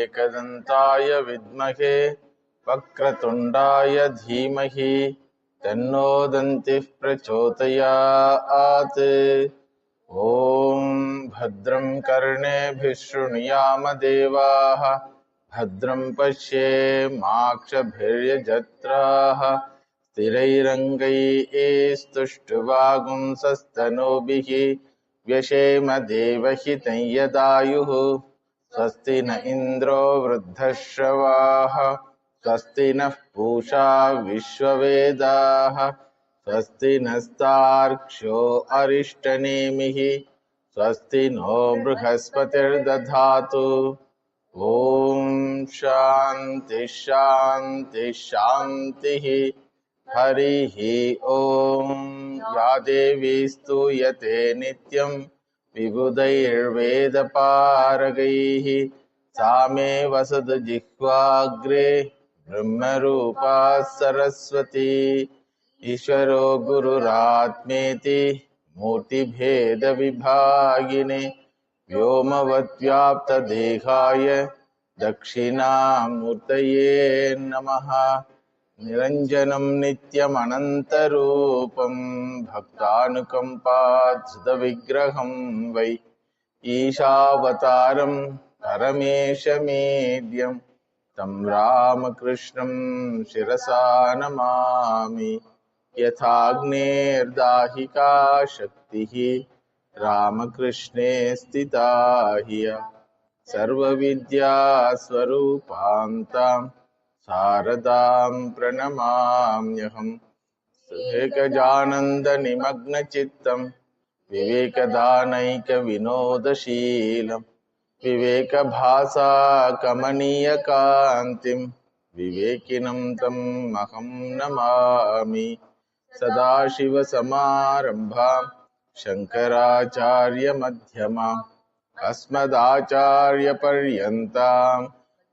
एकदन्ताय विद्महे वक्रतुण्डाय धीमहि तन्नो दन्तिः प्रचोदयात्। ॐ भद्रं कर्णेभिः शृणुयाम देवाः भद्रं पश्येमाक्षभिर्यजत्राः स्थिरैरङ्गैस्तुष्टुवागुंसस्तनूभिः व्यशेम देवहितं यदायुः। स्वस्ति न इन्द्रो वृद्धश्रवाः स्वस्ति नः पूषा विश्ववेदाः स्वस्ति नस्तार्क्ष्यो अरिष्टनेमिः स्वस्ति नो बृहस्पतिर्दधातु। ॐ शान्ति शान्ति शान्तिः। हरिः ॐ। या देवी स्तूयते नित्यं विबुधैर्वेदपारगैः सा मे वसतु जिह्वाग्रे ब्रह्मरूपा सरस्वती। ईश्वरो गुरुरात्मेति मूर्तिभेदविभागिने व्योमवद्व्याप्तदेहाय दक्षिणामूर्तये नमः। निरञ्जनं नित्यमनन्तरूपं भक्तानुकम्पाधृतविग्रहं वै ईशावतारं परमेशमेद्यं तं रामकृष्णं शिरसा नमामि। यथाग्नेर्दाहिका शक्तिः रामकृष्णे स्थिता ह्य सर्वविद्यास्वरूपान्तां शारदां प्रणमाम्यहम्। एकजानन्दनिमग्नचित्तं विवेकदानैकविनोदशीलं विवेकभासाकमनीयकान्तिं विवेकिनं तं अहं नमामि। सदाशिवसमारम्भां शङ्कराचार्यमध्यमाम् अस्मदाचार्यपर्यन्तां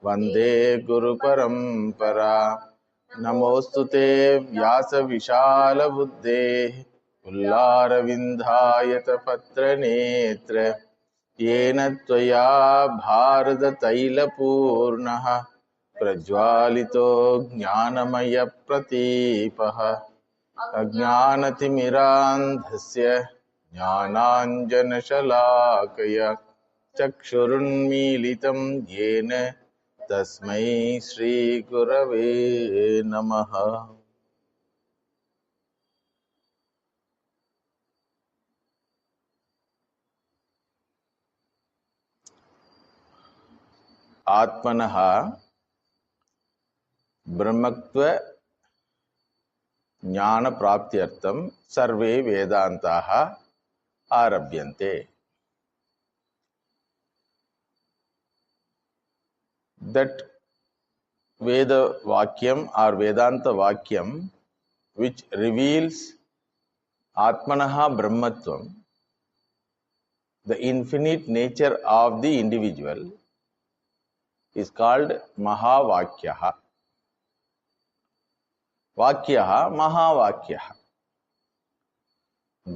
वन्दे गुरुपरम्परा। नमोऽस्तु ते व्यासविशालबुद्धेः पुल्लारविन्दायतपत्रनेत्र येन त्वया भारततैलपूर्णः प्रज्वालितो ज्ञानमयप्रदीपः। अज्ञानतिमिरान्धस्य ज्ञानाञ्जनशलाकया चक्षुरुन्मीलितं येन तस्मै श्रीगुरवे नमः। आत्मनः ब्रह्मत्व ज्ञान प्राप्त्यर्थं सर्वे वेदान्ताः आरभ्यन्ते। That Veda Vakyam or Vedanta Vakyam which reveals Atmanaha Brahmatvam, the infinite nature of the individual, is called Mahavakya. Vakya Mahavakya.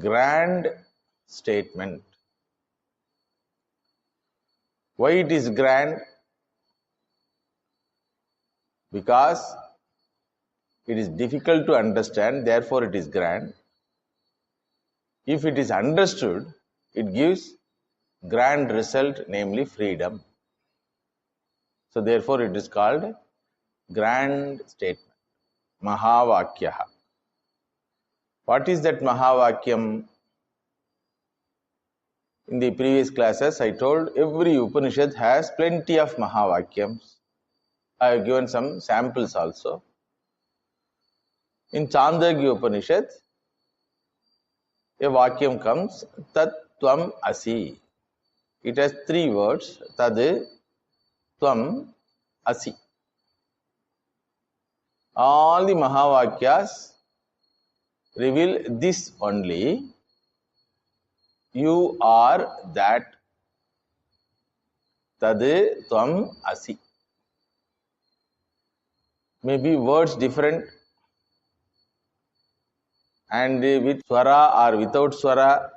Grand statement. Why it is grand? Because it is difficult to understand, therefore it is grand. If it is understood, it gives grand result, namely freedom. So therefore it is called grand statement. Mahavakya. What is that Mahavakyam? In the previous classes I told every Upanishad has plenty of Mahavakyams. I have given some samples also. In Chandogya Upanishad, a Vakyam comes, Tat Tvam Asi. It has 3 words, Tad Tvam Asi. All the Mahavakyas reveal this only, you are that. Tad Tvam Asi. Maybe words different, and with swara or without swara.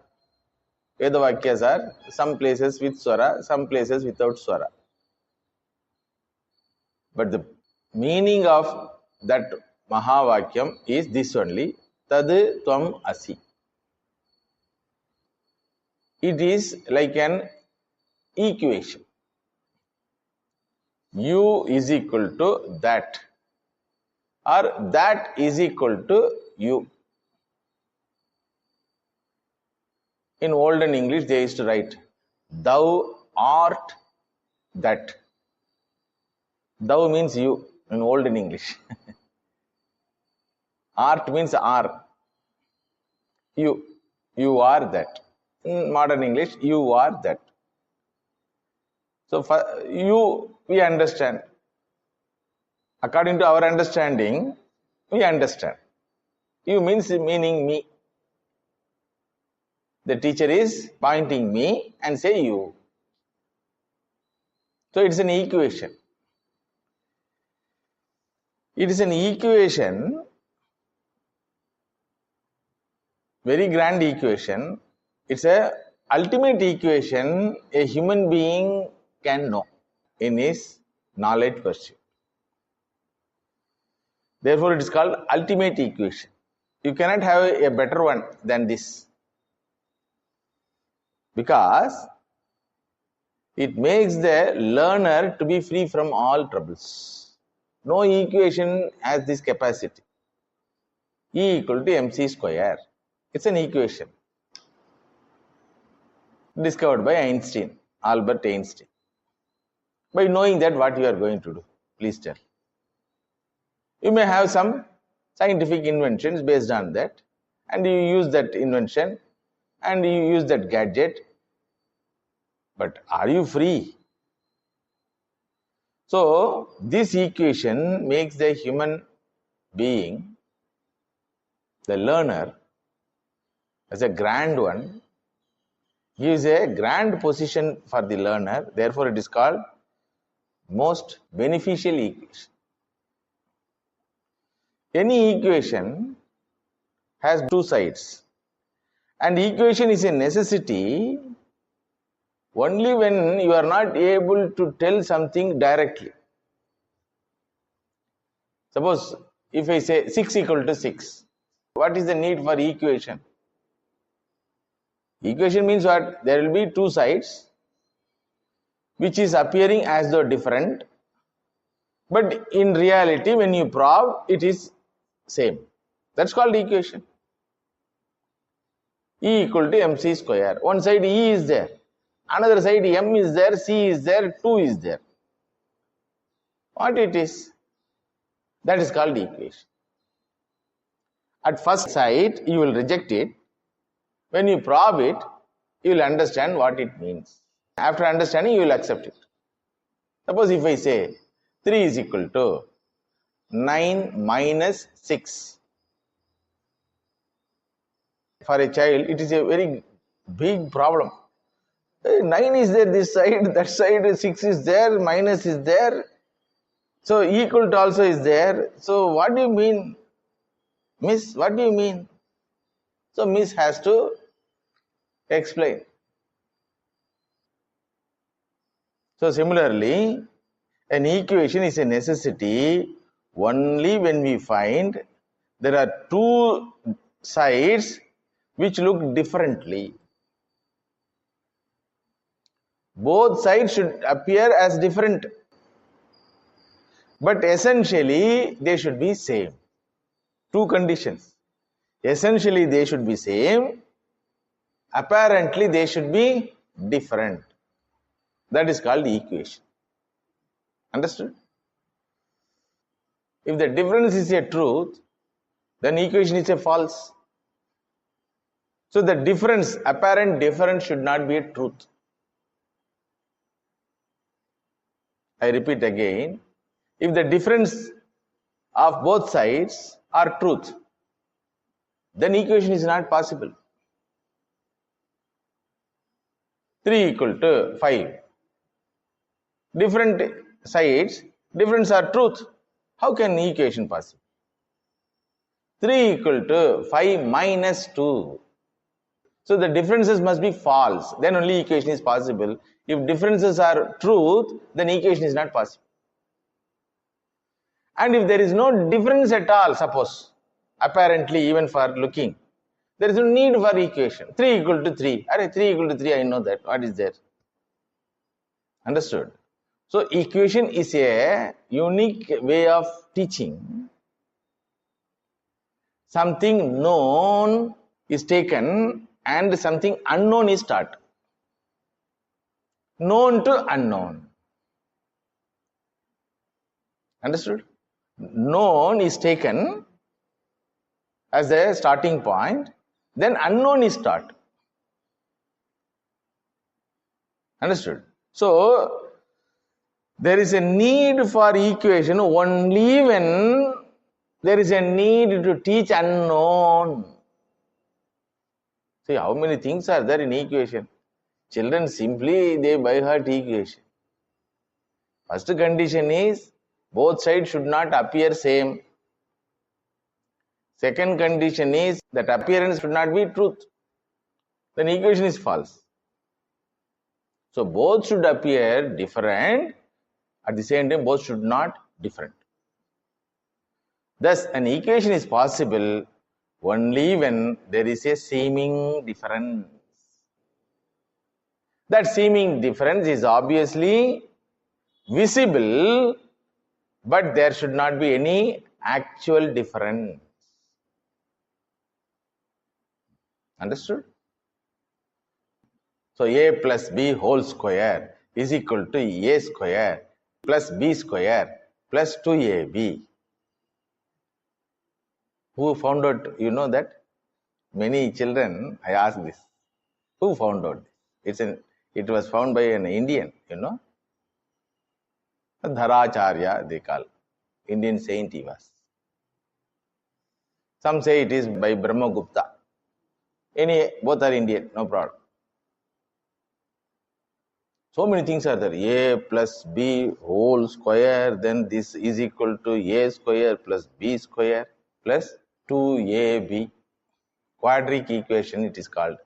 Veda Vakyas are some places with swara, some places without swara. But the meaning of that Mahavakyam is this only, Tad Tvam Asi. It is like an equation. You is equal to that, or that is equal to you. In olden English, they used to write, thou art that. Thou means you in olden English. Art means are. You are that. In modern English, you are that. So for you, we understand. According to our understanding, we understand. You means meaning me. The teacher is pointing me and say you. So it's an equation. It is an equation, very grand equation. It's a ultimate equation a human being can know in his knowledge pursuit. Therefore, it is called ultimate equation. You cannot have a better one than this, because it makes the learner to be free from all troubles. No equation has this capacity. E equal to mc square. It's an equation discovered by Einstein, Albert Einstein. By knowing that, what you are going to do? Please tell. You may have some scientific inventions based on that, and you use that invention and you use that gadget. But are you free? So, this equation makes the human being, the learner, as a grand one, gives a grand position for the learner. Therefore, it is called most beneficial equation. Any equation has two sides, and equation is a necessity only when you are not able to tell something directly. Suppose if I say 6 equal to 6, what is the need for equation? Equation means what? There will be two sides which is appearing as though different, but in reality when you prove, it is same. That's called equation. E equal to mc square. One side E is there, another side m is there, c is there, 2 is there. What it is? That is called equation. At first sight, you will reject it. When you probe it, you will understand what it means. After understanding, you will accept it. Suppose if I say 3 is equal to 9 minus 6. For a child, it is a very big problem. 9 is there this side, that side 6 is there, minus is there. So equal to also is there. So what do you mean? Miss, what do you mean? So Miss has to explain. So similarly, an equation is a necessity only when we find there are two sides which look differently. Both sides should appear as different, but essentially they should be same. Two conditions. Essentially they should be same, apparently they should be different. That is called equation. Understood? If the difference is a truth, then equation is a false. So the difference, apparent difference, should not be a truth. I repeat again, if the difference of both sides are truth, then equation is not possible. 3 equal to 5. Different sides, difference are truth. How can equation possible? 3 equal to 5 minus 2. So the differences must be false. Then only equation is possible. If differences are truth, then equation is not possible. And if there is no difference at all, suppose, apparently even for looking, there is no need for equation. 3 equal to 3. 3 equal to 3, I know that. What is there? Understood? So, equation is a unique way of teaching. Something known is taken and something unknown is taught. Known to unknown. Understood? Known is taken as a starting point, then unknown is taught. Understood? So, there is a need for equation only when there is a need to teach unknown. See how many things are there in equation. Children simply they by heart equation. First condition is both sides should not appear same. Second condition is that appearance should not be truth. Then equation is false. So both should appear different. At the same time, both should not different. Thus, an equation is possible only when there is a seeming difference. That seeming difference is obviously visible, but there should not be any actual difference. Understood? So, a plus b whole square is equal to a square plus b square plus 2ab. Who found out, you know that? Many children, I ask this. Who found out this? It was found by an Indian, you know. Dharacharya, they call. Indian saint he was. Some say it is by Brahmagupta. Both are Indian, no problem. So many things are there. A plus b whole square, then this is equal to a square plus b square plus 2ab. Quadratic equation it is called.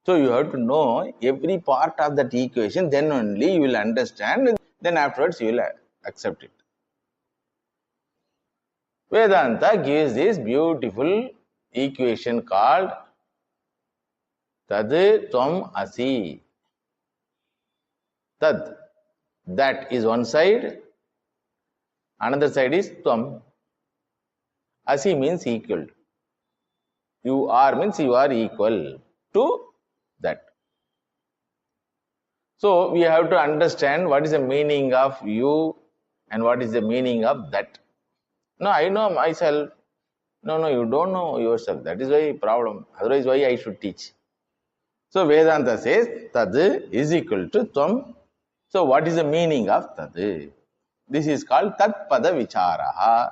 So you have to know every part of that equation, then only you will understand, then afterwards you will accept it. Vedanta gives this beautiful equation called Tad Tvam Asi. Tad, that is one side, another side is Tvam. Asi means equal. You are means you are equal to that. So we have to understand what is the meaning of you and what is the meaning of that. No, I know myself. No, you don't know yourself. That is why problem. Otherwise, why I should teach? So Vedanta says Tad is equal to Tvam. So what is the meaning of Tad? This is called Tat Pada Vichara.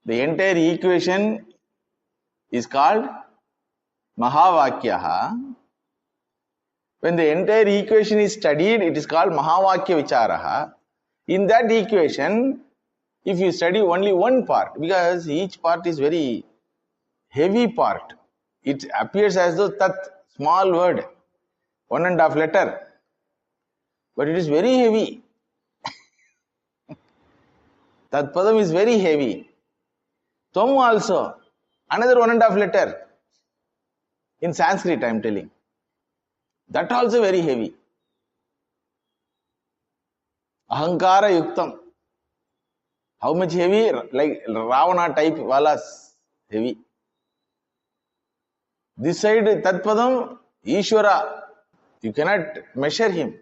The entire equation is called Mahavakya. When the entire equation is studied, it is called Mahavakya Vichara. In that equation, if you study only one part, because each part is very heavy part, it appears as though Tat, small word, 1.5 letter, but it is very heavy. Tat Padam is very heavy. Tvam also, another 1.5 letter. In Sanskrit, I am telling. That also very heavy. Ahankara Yuktam. How much heavy? Like Ravana type walas. Heavy. This side, Tatpadam, Ishvara. You cannot measure him.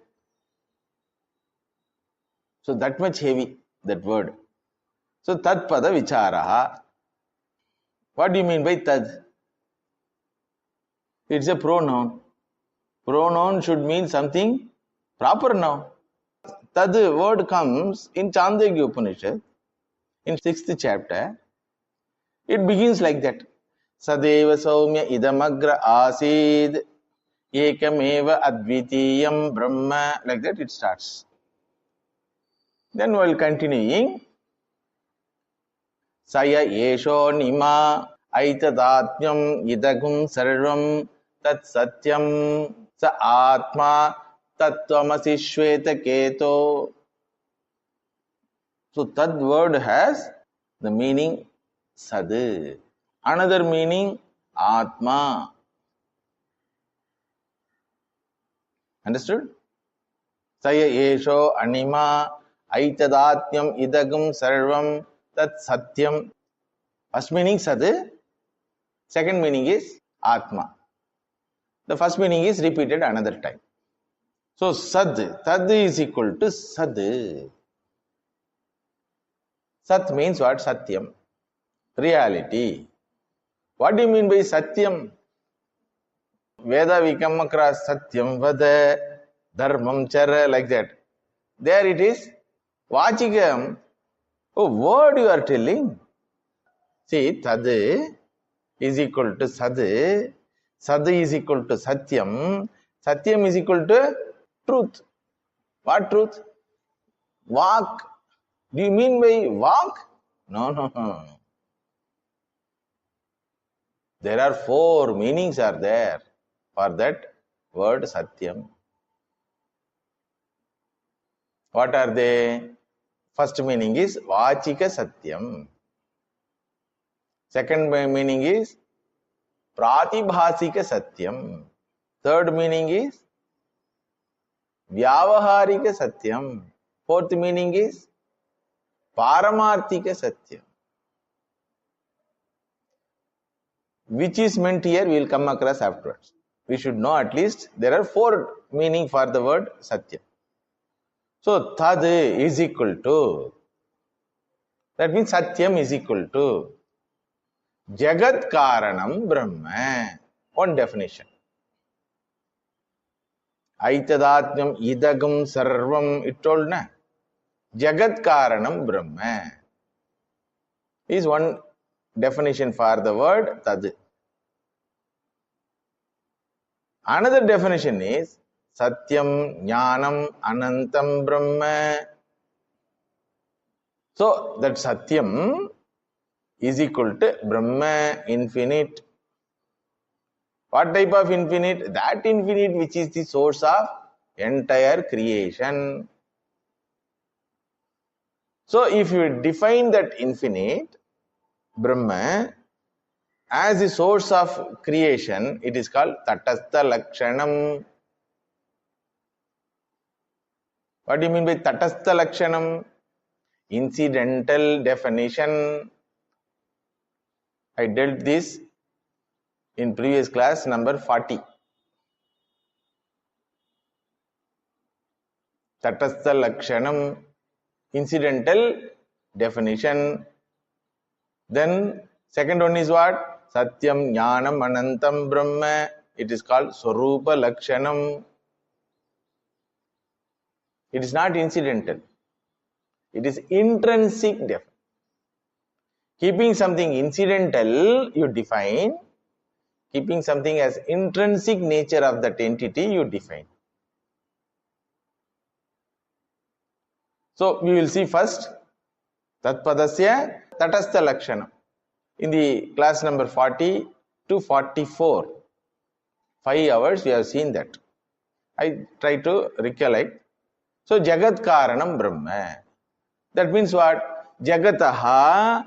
So that much heavy, that word. So Tatpada Vicharaha. What do you mean by Tad? It's a pronoun. Pronoun should mean something proper noun. Tad word comes in Chandogya Upanishad, in 6th chapter. It begins like that. Sadeva Saumya Idamagra Asid Ekameva Advitiyam Brahma. Like that it starts. Then while continuing, Saya Yesho Nima Aitadatnyam Idagum Sarvam Tat Satyam Sa Atma Tattvamasi Shweta Keto. So that word has the meaning Sad. Another meaning Atma. Understood? Saya Esho Anima Aitadatnyam Idagam Sarvam Tat Satyam. First meaning Sad. Second meaning is Atma. The first meaning is repeated another time. So Sad. Tad is equal to Sad. Sat means what? Satyam. Reality. What do you mean by Satyam? Veda we come across Satyam, Vada, Dharmam, Chara, like that. There it is. Vachikam. Oh, word you are telling. See, Tad is equal to Sad. Sad is equal to Satyam. Satyam is equal to truth. What truth? Vak. Do you mean by Vak? No. There are 4 meanings are there for that word Satyam. What are they? First meaning is Vachika Satyam. Second meaning is Pratibhasika Satyam. Third meaning is Vyavaharika Satyam. Fourth meaning is Paramarthika Satyam. Which is meant here, we will come across afterwards. We should know at least there are 4 meaning for the word Satyam. So, Tad is equal to, that means Satyam is equal to Jagat Karanam Brahma. One definition. Aitadatnyam Idagam Sarvam, it told na. Jagat Karanam Brahma is one definition for the word Tad. Another definition is Satyam Jnanam Anantam Brahma. So that Satyam is equal to Brahma, infinite. What type of infinite? That infinite which is the source of entire creation. So if you define that infinite Brahma as the source of creation, it is called Tatastha Lakshanam. What do you mean by Tatastha Lakshanam? Incidental definition. I dealt this in previous class number 40. Tatastha Lakshanam, incidental definition. Then second one is what? Satyam Jnanam Anantam Brahma. It is called Swarupa Lakshanam. It is not incidental. It is intrinsic definition. Keeping something incidental, you define. Keeping something as intrinsic nature of that entity, you define. So, we will see first Tatpadasya Tatastha Lakshanam. In the class number 40 to 44, 5 hours we have seen that. I try to recollect. So, Jagat Karanam Brahma. That means what? Jagataha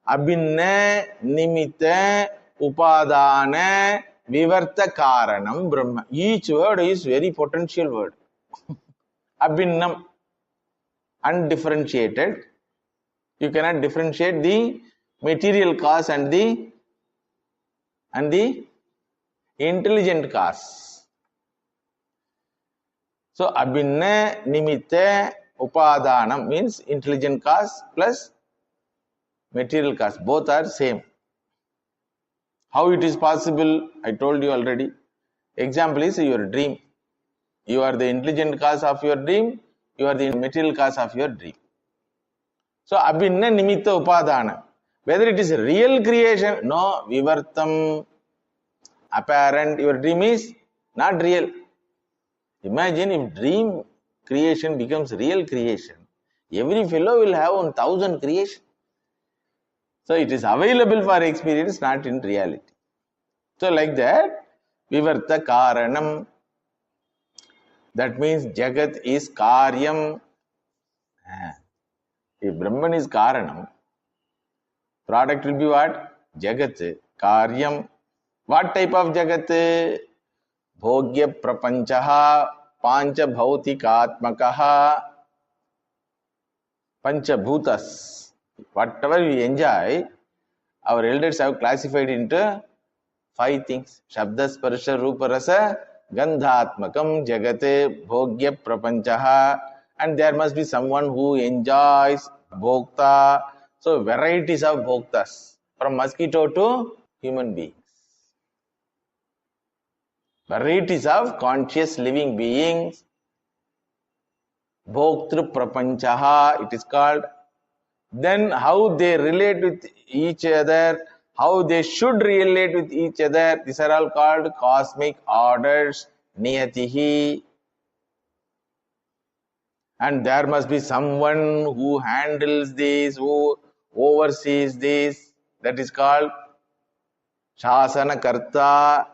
Abhinna Nimitta Upadana Vivarta Karanam Brahma. Each word is very potential word. Abhinnam, undifferentiated. You cannot differentiate the material cause and the intelligent cause. So Abhinna Nimitta Upadanam means intelligent cause plus material cause. Both are same. How it is possible? I told you already. Example is your dream. You are the intelligent cause of your dream. You are the material cause of your dream. So Abhinna Nimitta Upadana. Whether it is real creation, no, Vivartam, apparent, your dream is not real. Imagine if dream creation becomes real creation. Every fellow will have 1,000 creation. So it is available for experience, not in reality. So like that, Vivarta Karanam. That means Jagat is Karyam. If Brahman is Karanam, product will be what? Jagat. Karyam. What type of Jagat? Bhogya Prapanchaha Pancha Bhautikatmakaha Panchabhutas. Whatever we enjoy, our elders have classified into 5 things. Shabda Sparsha Rupa Rasa Gandhatmakam Jagate Bhogya Prapanchaha. And there must be someone who enjoys Bhokta. So varieties of Bhoktas, from mosquito to human beings. Varieties of conscious living beings. Bhoktru Prapanchaha, it is called. Then how they relate with each other, how they should relate with each other, these are all called cosmic orders, Niyatihi. And there must be someone who handles this, who oversees this, that is called Shasana Karta.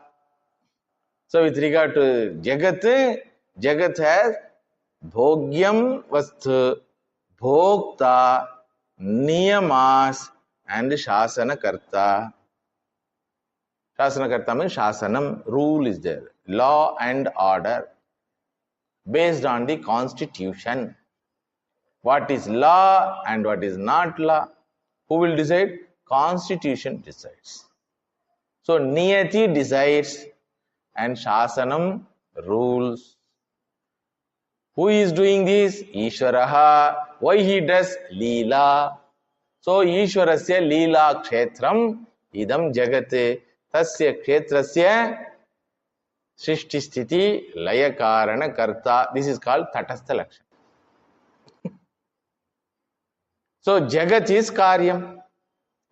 So with regard to Jagat, Jagat has Bhogyam Vastu, Bhokta, Niyamas, and Shasana Karta. Shasana Karta means Shasanam, rule is there, law and order, based on the constitution. What is law and what is not law? Who will decide? Constitution decides. So Niyati decides and Shasanam rules. Who is doing this? Ishvaraha. Why he does? Leela. So Ishvarasya Leela Kshetram idam Jagate tasya Kshetrasya Srishti Sthiti Laya Karana Karta. This is called Tatastha Lakshana. So Jagat is Karyam.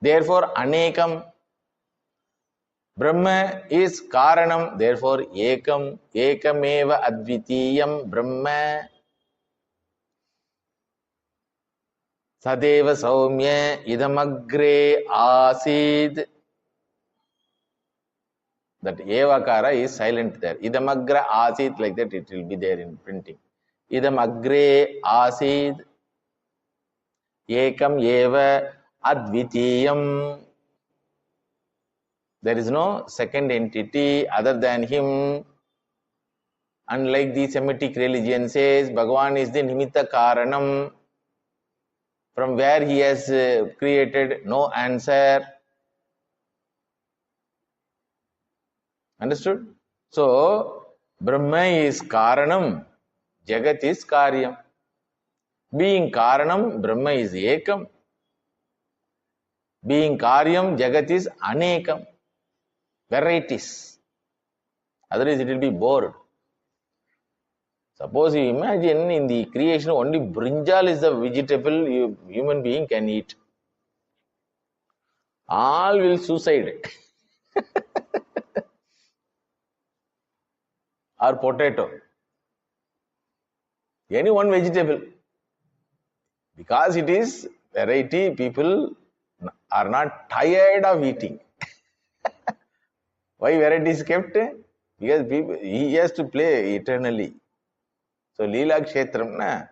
Therefore Anekam. Brahma is Karanam. Therefore Ekam. Ekameva Advitiyam Brahma. Sadeva Saumya Idamagre Asid. That Evakara is silent there. Idamagra Asid, like that it will be there in printing. Idamagre Asid. Ekam Eva Advitiyam. There is no second entity other than him. Unlike the Semitic religion says, Bhagavan is the Nimitta Karanam, from where he has created no answer. Understood? So, Brahma is Karanam, Jagat is Karyam. Being Karanam, Brahma is Ekam. Being Karyam, Jagat is Anekam. Varieties. Otherwise it will be bored. Suppose you imagine in the creation only brinjal is the vegetable human being can eat. All will suicide. Or potato. Any one vegetable. Because it is variety, people are not tired of eating. Why variety is kept? Because people, he has to play eternally. So Leela Kshetram na.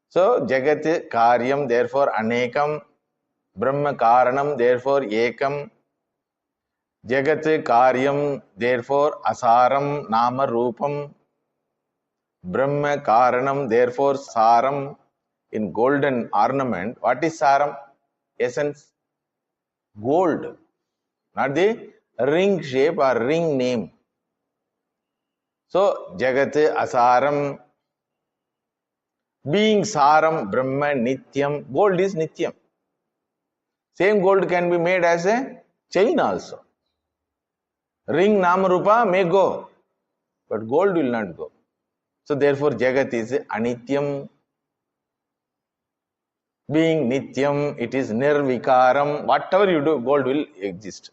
So Jagat Karyam, therefore Anekam. Brahma Karanam, therefore Ekam. Jagat Karyam, therefore Asaram Nama Rupam. Brahma Karanam, therefore Saram. In golden ornament, what is Saram? Essence. Gold. Not the ring shape or ring name. So Jagat Asaram. Being Saram, Brahma Nityam. Gold is Nityam. Same gold can be made as a chain also. Ring Namarupa may go, but gold will not go. So therefore Jagat is Anityam. Being Nityam, it is Nirvikaram. Whatever you do, gold will exist.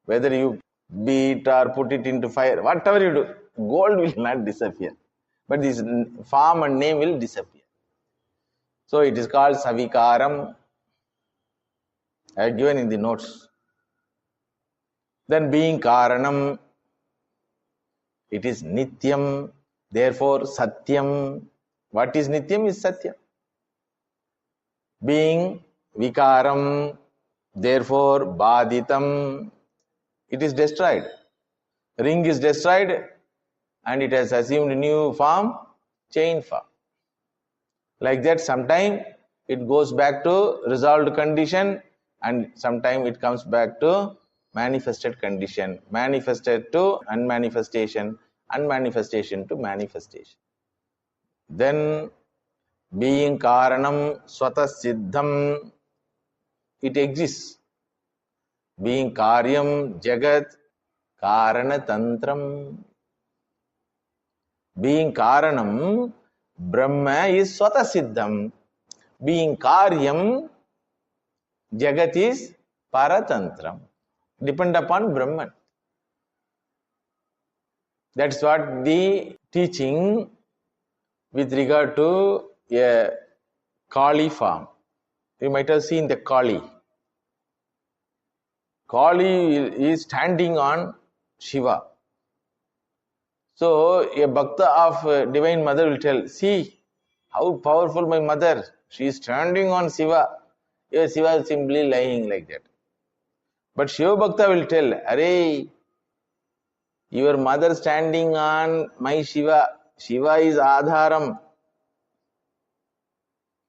Whether you beat or put it into fire, whatever you do, gold will not disappear. But this form and name will disappear. So it is called Savikaram. I have given in the notes. Then being Karanam, it is Nityam. Therefore, Satyam. What is Nityam is Satyam. Being Vikaram, therefore Baditam. It is destroyed. Ring is destroyed and it has assumed new form, chain form. Like that, sometime it goes back to resolved condition and sometime it comes back to manifested condition, manifested to unmanifestation, unmanifestation to manifestation. Then being Karanam Swata Siddham, it exists. Being Karyam Jagat Karana Tantram. Being Karanam, Brahma is Swata Siddham. Being Karyam, Jagat is Paratantram. Depend upon Brahman. That's what the teaching with regard to a Kali form. You might have seen the Kali. Kali is standing on Shiva. So a bhakta of Divine Mother will tell, see how powerful my mother. She is standing on Shiva. Yes, Shiva is simply lying like that. But Shiva Bhakta will tell, Arey, your mother standing on my Shiva. Shiva is Adharam.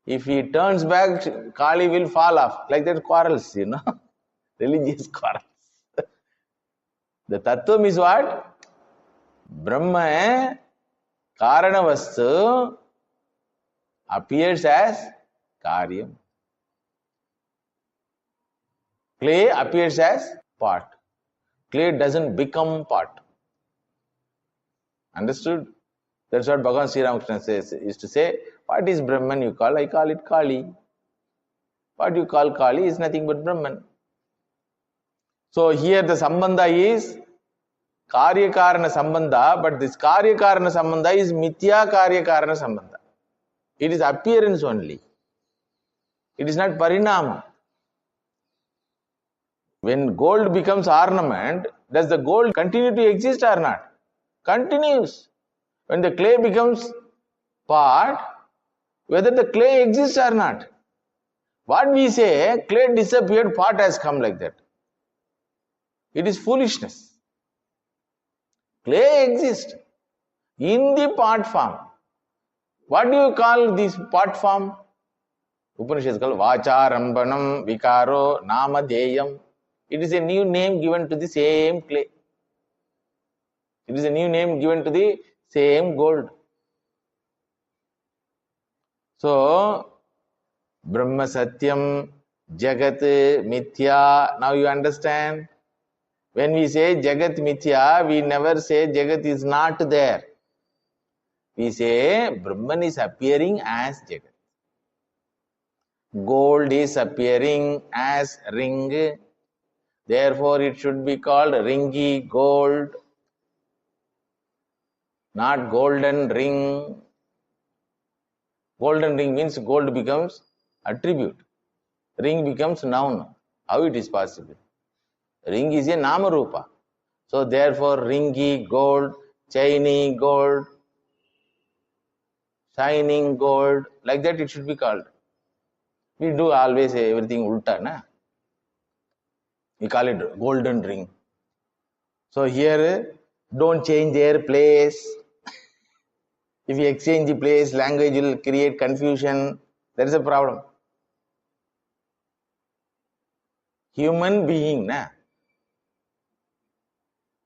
If he turns back, Kali will fall off. Like that quarrels, religious quarrels. The Tattvam is what? Brahma, Karanavastu, appears as Karyam. Clay appears as pot. Clay doesn't become pot. Understood? That's what Bhagavan Sri Ramakrishna says, is to say, what is Brahman you call? I call it Kali. What you call Kali is nothing but Brahman. So here the Sambandha is Karya Karana Sambandha, but this Karya Karana Sambandha is Mithya Karya Karana Sambandha. It is appearance only. It is not Parinama. When gold becomes ornament, does the gold continue to exist or not? Continues. When the clay becomes pot, whether the clay exists or not. What we say, clay disappeared, pot has come, like that. It is foolishness. Clay exists in the pot form. What do you call this pot form? Upanishads call Vacharambanam Vikaro Namadeyam. It is a new name given to the same clay. It is a new name given to the same gold. So, Brahma Satyam, Jagat Mithya. Now you understand? When we say Jagat Mithya, we never say Jagat is not there. We say Brahman is appearing as Jagat. Gold is appearing as ring. Therefore, it should be called ringy gold, not golden ring. Golden ring means gold becomes attribute. Ring becomes noun. How it is possible? Ring is a nama rupa. So therefore, ringy gold, shiny gold, shining gold, like that it should be called. We do always say everything ulta, na? We call it golden ring. So here, don't change their place. If you exchange the place, language will create confusion. That is a problem. Human being, na?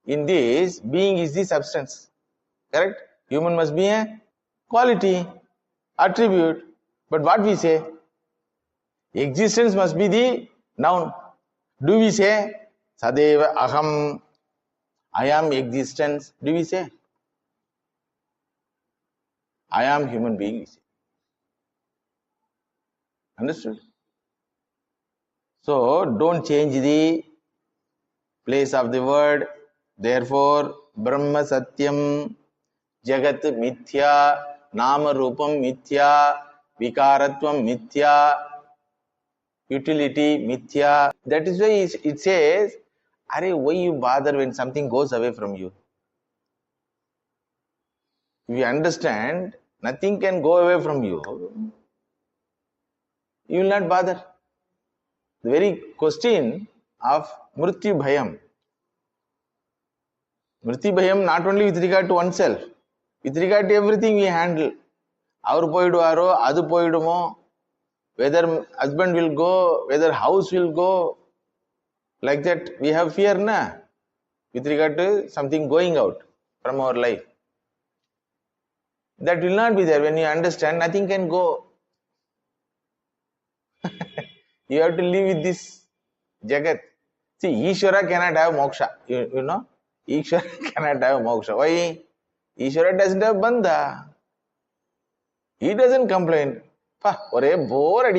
In this, being is the substance. Correct? Human must be a quality, attribute. But what we say? Existence must be the noun. Do we say Sadeva Aham, I am existence? Do we say? I am human being, we say. Understood? So don't change the place of the word. Therefore, Brahma Satyam, Jagat Mithya, Nama Rupam Mithya, Vikaratvam Mithya, utility Mithya. That is why it says, Are, why you bother when something goes away from you? If you understand, nothing can go away from you, you will not bother. The very question of Mrityu Bhayam. Mrityu Bhayam not only with regard to oneself, with regard to everything we handle. Avaru poiduvaro, adu poidumo, whether husband will go, whether house will go, like that we have fear, na? With regard to something going out from our life. That will not be there. When you understand, nothing can go. You have to live with this Jagat. See, Ishvara cannot have moksha. You know? Ishvara cannot have moksha. Why? Ishvara doesn't have bandha. He doesn't complain. Bore.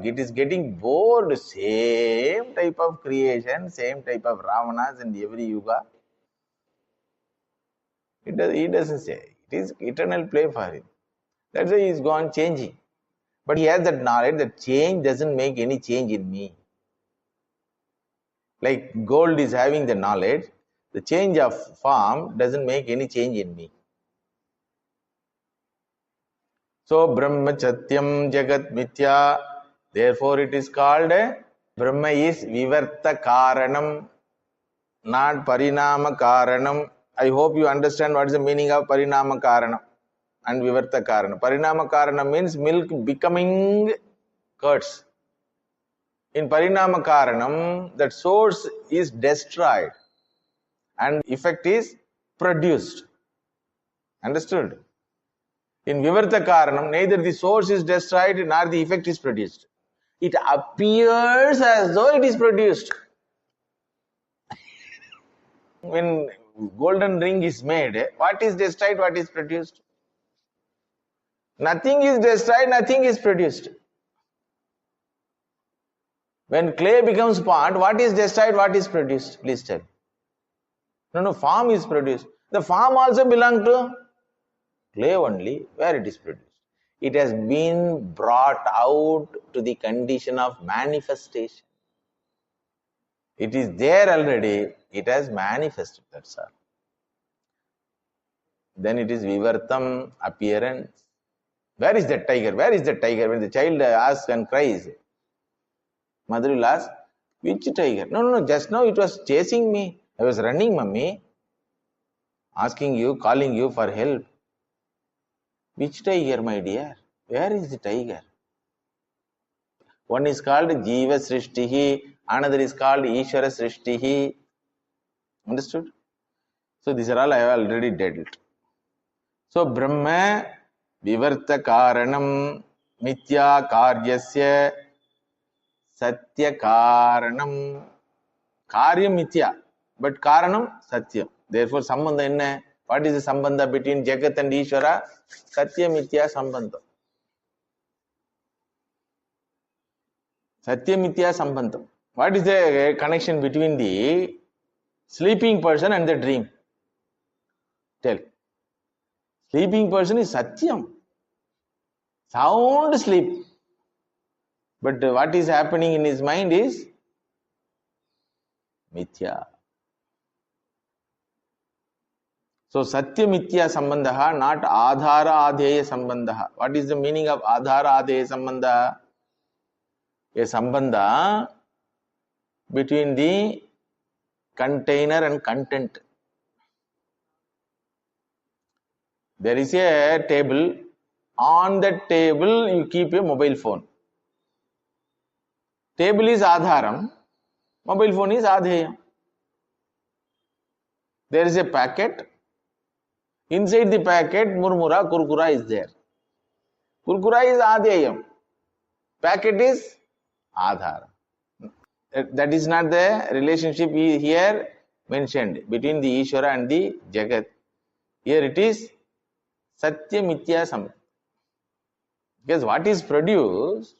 It is getting bored. Same type of creation, same type of Ravanas in every yuga. He doesn't say. It is eternal play for him. That's why he is gone changing. But he has that knowledge that change doesn't make any change in me. Like gold is having the knowledge, the change of form doesn't make any change in me. So Brahmachatyam Jagat Mithya, therefore it is called Brahma is Vivarta Karanam, not Parinama Karanam. I hope you understand what is the meaning of Parinama Karanam and Vivarta Karanam. Parinama Karanam means milk becoming curds. In Parinama Karanam, that source is destroyed and effect is produced. Understood? In Vivarta Karanam, neither the source is destroyed nor the effect is produced. It appears as though it is produced. When golden ring is made, what is destroyed, what is produced? Nothing is destroyed, nothing is produced. When clay becomes pot, what is destroyed, what is produced? Please tell. No, form is produced. The form also belongs to clay only, where it is produced. It has been brought out to the condition of manifestation. It is there already, it has manifested, that's all. Then it is Vivartam, appearance. Where is that tiger? Where is that tiger? When the child asks and cries, mother will ask, which tiger? No, just now it was chasing me. I was running, mummy, asking you, calling you for help. Which tiger, my dear? Where is the tiger? One is called Jiva Srishtihi, another is called Ishvara Srishtihi. Understood? So these are all I have already dealt. So Brahma Vivarta Karanam Mithya Karyasya Satya Karanam. Karyam Mithya, but Karanam Satyam. Therefore, Sambandha enna? What is the Sambandha between Jagat and Ishvara? Satya Mithya Sambandha. Satya Mithya Sambandham. What is the connection between the sleeping person and the dream? Tell. Sleeping person is Satyam. Sound sleep. But what is happening in his mind is Mithya. So Satya Mithya Sambandha, not Adhara Adheya Sambandha. What is the meaning of Adhara Adheya Sambandha? A Sambandha between the container and content. There is a table. On that table, you keep a mobile phone. Table is Adharam. Mobile phone is Adheyam. There is a packet. Inside the packet, Murmura, Kurkura is there. Kurkura is Adheyam. Packet is Adhara. That is not the relationship here mentioned between the Ishvara and the Jagat. Here it is Satya Mithya Sambandha. Because what is produced,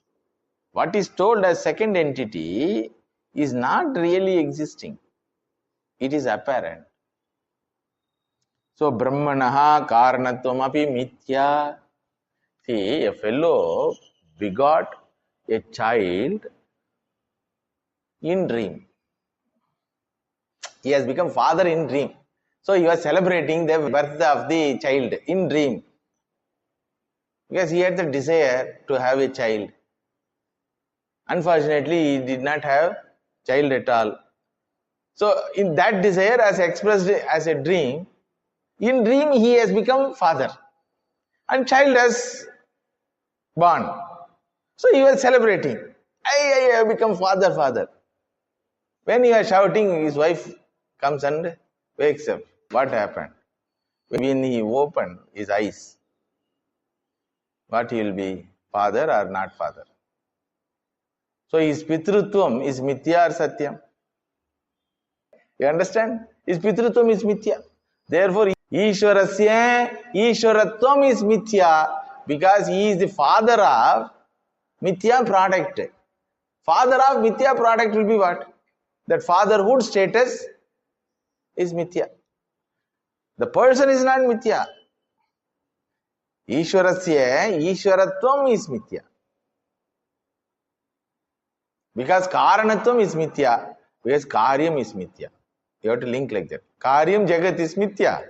what is told as second entity is not really existing. It is apparent. So Brahmanaha Karanatvam api Mithya. See, a fellow begot a child in dream. He has become father in dream. So he was celebrating the birth of the child in dream. Because he had the desire to have a child. Unfortunately, he did not have child at all. So in that desire, as expressed as a dream, in dream he has become father. And child has born. So he was celebrating. I have become father. When he was shouting, his wife comes and wakes up. What happened? When he opened his eyes, what he will be? Father or not father? So his pitrutvam is mithya or satyam? You understand? His pitrutvam is mithya. Therefore, Ishwarasya Ishwaratvam is mithya because he is the father of mithya product. Father of mithya product will be what? That fatherhood status is mithya. The person is not mithya. Ishwarasya Ishwaratvam is mithya. Because Karanatvam is mithya, because Karyam is mithya. You have to link like that. Karyam Jagat is mithya.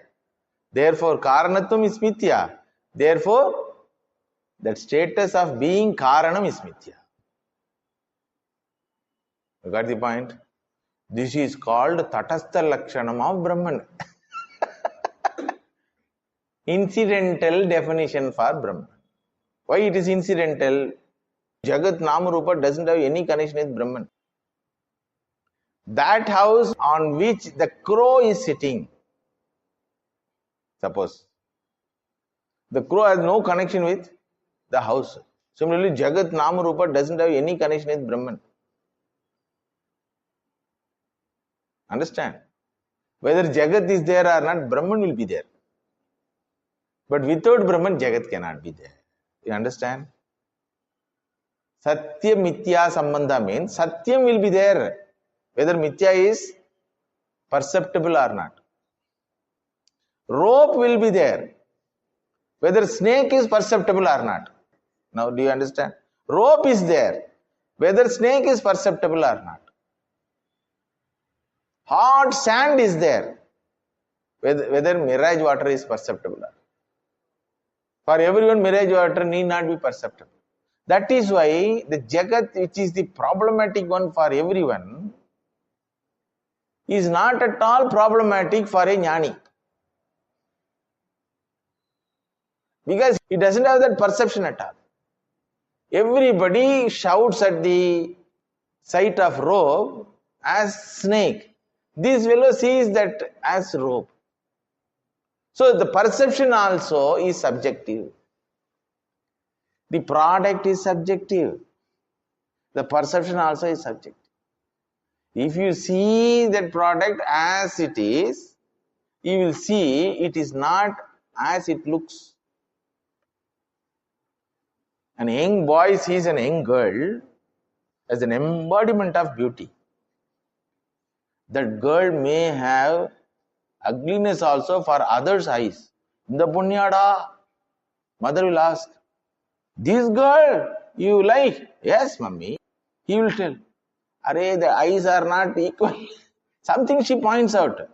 Therefore, Karanatvam is mithya. Therefore, that status of being Karanam is mithya. You got the point? This is called Tatastha Lakshanam of Brahman. Incidental definition for Brahman. Why it is incidental? Jagat Namarupa doesn't have any connection with Brahman. That house on which the crow is sitting, suppose, the crow has no connection with the house. Similarly, Jagat Namarupa doesn't have any connection with Brahman. Understand? Whether Jagat is there or not, Brahman will be there. But without Brahman, Jagat cannot be there. You understand? Satya Mithya Sambandha means Satyam will be there. Whether Mithya is perceptible or not. Rope will be there. Whether snake is perceptible or not. Now, do you understand? Rope is there. Whether snake is perceptible or not. Hot sand is there. Whether mirage water is perceptible or not. For everyone, mirage water need not be perceptible. That is why the Jagat, which is the problematic one for everyone, is not at all problematic for a jnani. Because he doesn't have that perception at all. Everybody shouts at the sight of rope as snake. This fellow sees that as rope. So the perception also is subjective. The product is subjective. The perception also is subjective. If you see that product as it is, you will see it is not as it looks. An young boy sees an young girl as an embodiment of beauty. That girl may have ugliness also for others' eyes. The punyada, mother will ask, this girl you like? Yes, mummy. He will tell, Arey, the eyes are not equal. Something she points out.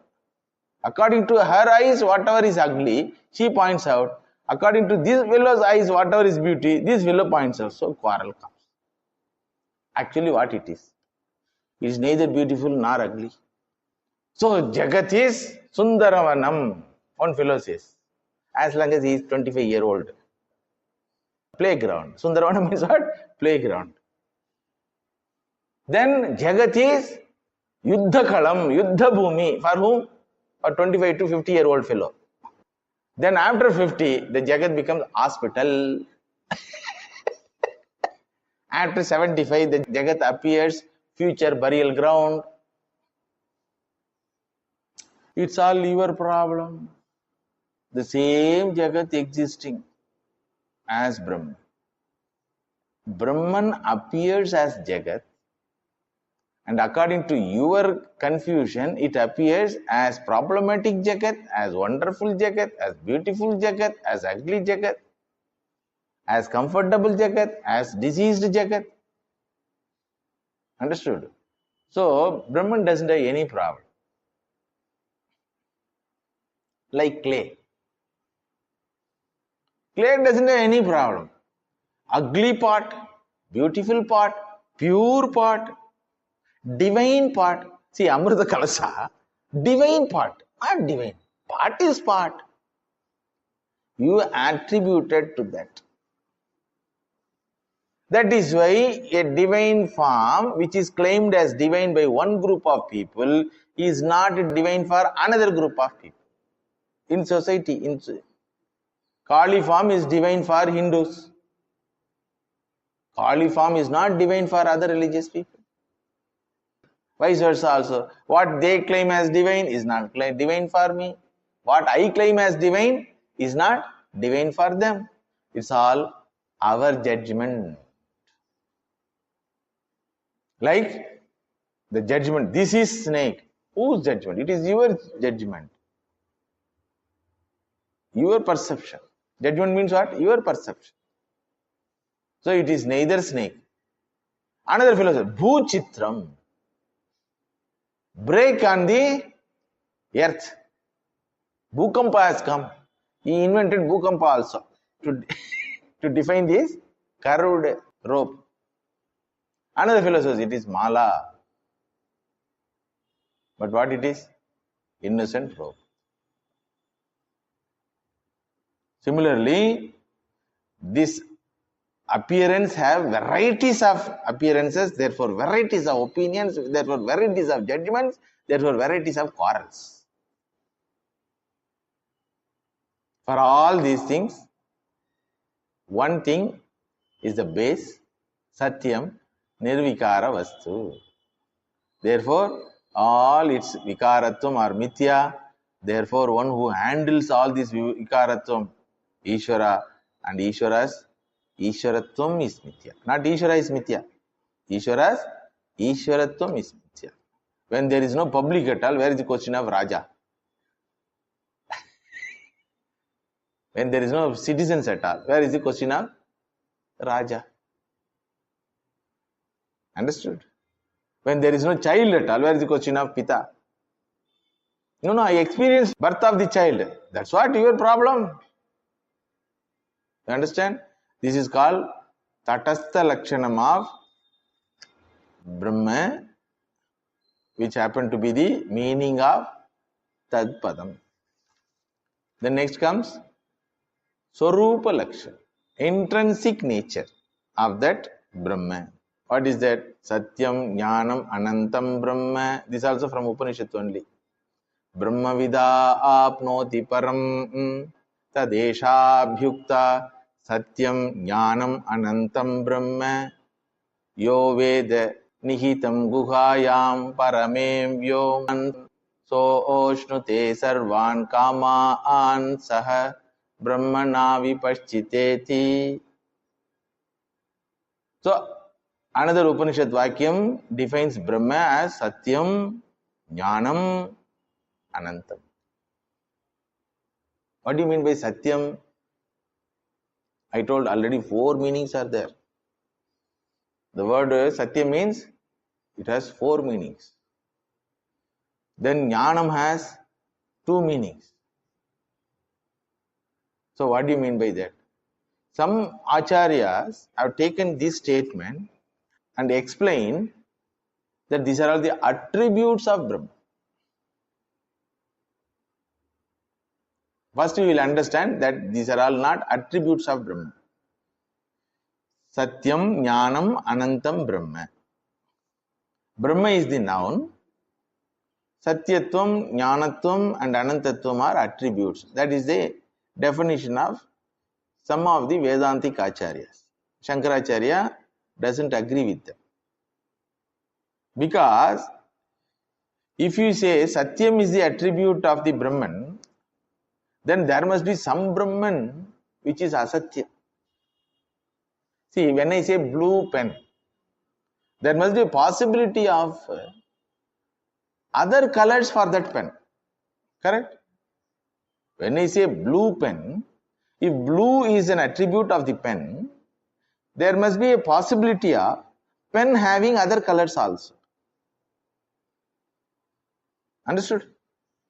According to her eyes, whatever is ugly, she points out. According to this fellow's eyes, whatever is beauty, this fellow points out. So quarrel comes. Actually, what it is neither beautiful nor ugly. So Jagat is Sundaravanam. One fellow says, as long as he is 25-year-old. Playground. Sundaravanam means what? Playground. Then Jagat is Yuddha Kalam, Yuddha Bhumi. For whom? For 25 to 50-year-old fellow. Then after 50, the Jagat becomes hospital. After 75, the Jagat appears future burial ground. It's all your problem. The same Jagat existing as Brahman. Brahman appears as Jagat. And according to your confusion, it appears as problematic Jagat, as wonderful Jagat, as beautiful Jagat, as ugly Jagat, as comfortable Jagat, as diseased Jagat. Understood? So, Brahman doesn't have any problem. like clay. Clay doesn't have any problem. Ugly part, beautiful part, pure part, divine part. See, Amrita Kalasha, divine part, not divine. Part is part. You attributed to that. That is why a divine form, which is claimed as divine by one group of people, is not divine for another group of people. In society, Kali form is divine for Hindus. Kali form is not divine for other religious people. Vice versa also. What they claim as divine is not divine for me. What I claim as divine is not divine for them. It's all our judgment. Like the judgment. This is snake. Whose judgment? It is your judgment. Your perception. Judgment means what? Your perception. So it is neither snake. Another philosopher, Bhuchitram. Break on the earth. Bhukampa has come. He invented Bhukampa also to define this curved rope. Another philosopher, it is Mala. But what it is? Innocent rope. Similarly, this appearance have varieties of appearances, therefore varieties of opinions, therefore varieties of judgments, therefore varieties of quarrels. For all these things, one thing is the base, Satyam, Nirvikara Vastu. Therefore, all its Vikaratvam are Mithya. Therefore, one who handles all this Vikaratvam, Ishvara, and Ishvara's Ishvaratvam is Mithya. Not Ishvara is Mithya. Ishvara's Ishvaratvam is Mithya. When there is no public at all, where is the question of Raja? When there is no citizens at all, where is the question of Raja? Understood? When there is no child at all, where is the question of Pita? No, I experienced birth of the child. That's what your problem. You understand? This is called Tatastha Lakshanam of Brahma, which happen to be the meaning of Tad Padam. Then next comes Swarupa Lakshan, intrinsic nature of that Brahma. What is that? Satyam, Jnanam, Anantam Brahma. This also from Upanishad only. Brahma vida apnoti param tadesha bhyukta Satyam, Jnanam, Anantam Brahma. Yo veda nihitam guhayam paramem vyom so oshnute sarvan kamaan saha brahmana vipaschiteti. So, another Upanishad Vakyam defines Brahma as Satyam, Jnanam, Anantam. What do you mean by Satyam? I told already 4 meanings are there. The word Satyam means it has 4 meanings. Then Jnanam has 2 meanings. So what do you mean by that? Some acharyas have taken this statement and explained that these are all the attributes of Brahma. First we will understand that these are all not attributes of Brahma. Satyam, Jnanam, Anantam, Brahma. Brahma is the noun. Satyatvam, Jnanatvam and Anantatvam are attributes. That is the definition of some of the Vedantic acharyas. Shankaracharya doesn't agree with them. Because if you say Satyam is the attribute of the Brahman, then there must be some Brahman which is Asatya. See, when I say blue pen, there must be a possibility of other colors for that pen. Correct? When I say blue pen, if blue is an attribute of the pen, there must be a possibility of pen having other colors also. Understood?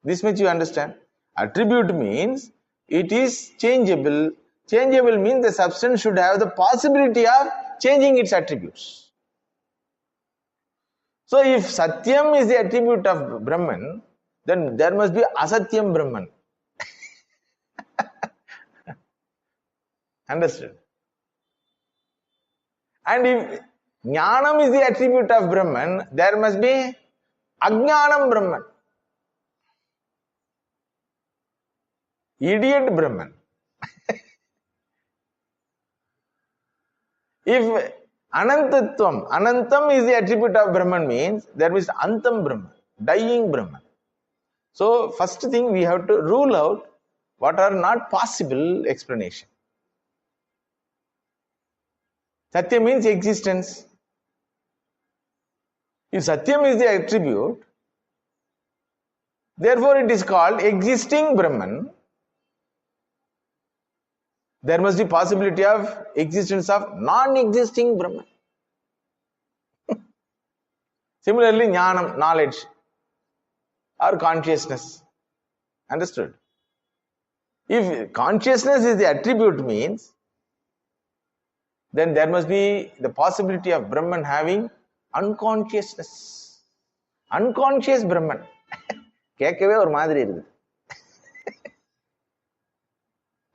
This much you understand. Attribute means it is changeable. Changeable means the substance should have the possibility of changing its attributes. So if Satyam is the attribute of Brahman, then there must be Asatyam Brahman. Understood? And if Jnanam is the attribute of Brahman, there must be Ajnanam Brahman. Idiot Brahman. If Anantatvam, Anantam is the attribute of Brahman means there is Antam Brahman, dying Brahman. So first thing we have to rule out what are not possible explanation. Satya means existence. If Satyam is the attribute, therefore it is called existing Brahman. There must be possibility of existence of non-existing Brahman. Similarly, Jnanam, knowledge or consciousness. Understood? If consciousness is the attribute means, then there must be the possibility of Brahman having unconsciousness. Unconscious Brahman. கேட்கவே ஒரு மாதிரி இருக்குது.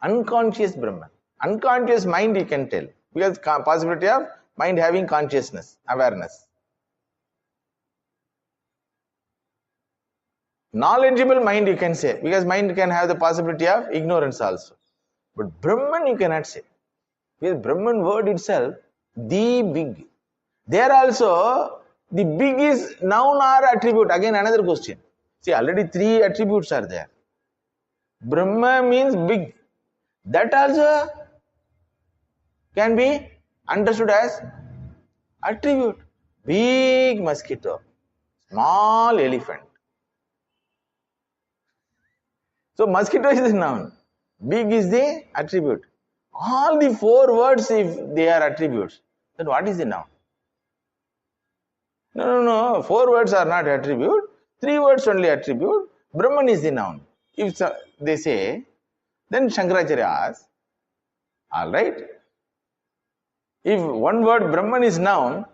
Unconscious Brahman. Unconscious mind you can tell. Because possibility of mind having consciousness, awareness. Knowledgeable mind you can say. Because mind can have the possibility of ignorance also. But Brahman you cannot say. Because Brahman word itself, the big. There also, the big is noun or attribute. Again another question. See, already 3 attributes are there. Brahma means big. That also can be understood as attribute. Big mosquito, small elephant. So mosquito is the noun, big is the attribute. All the 4 words, if they are attributes, then what is the noun? No, 4 words are not attribute, 3 words only attribute. Brahman is the noun. If they say, then Shankaracharya asks, alright, if one word Brahman is noun,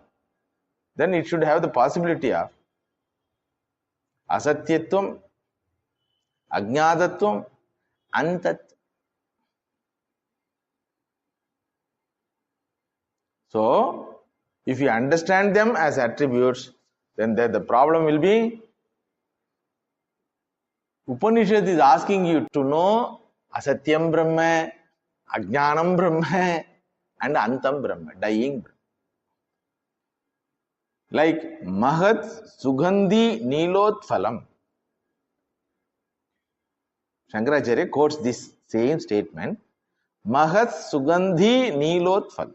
then it should have the possibility of Asatyatvam, Ajnatatvam, Antat. So, if you understand them as attributes, then the problem will be, Upanishad is asking you to know Asatyam Brahma, Ajnanam Brahma and Antam Brahma, dying Brahma. Like Mahat Sugandhi Nilotphalam. Shankaracharya quotes this same statement. Mahat Sugandhi Nilotphalam.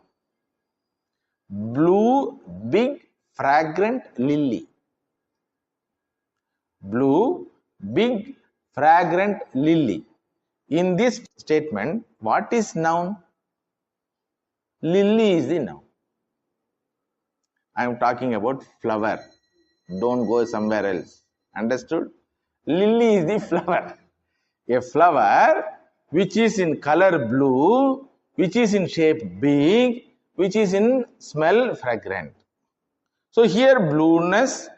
Blue, big, fragrant lily. Blue, big, fragrant lily. In this statement, what is noun? Lily is the noun. I am talking about flower. Don't go somewhere else. Understood? Lily is the flower. A flower which is in color blue, which is in shape big, which is in smell fragrant. So here blueness,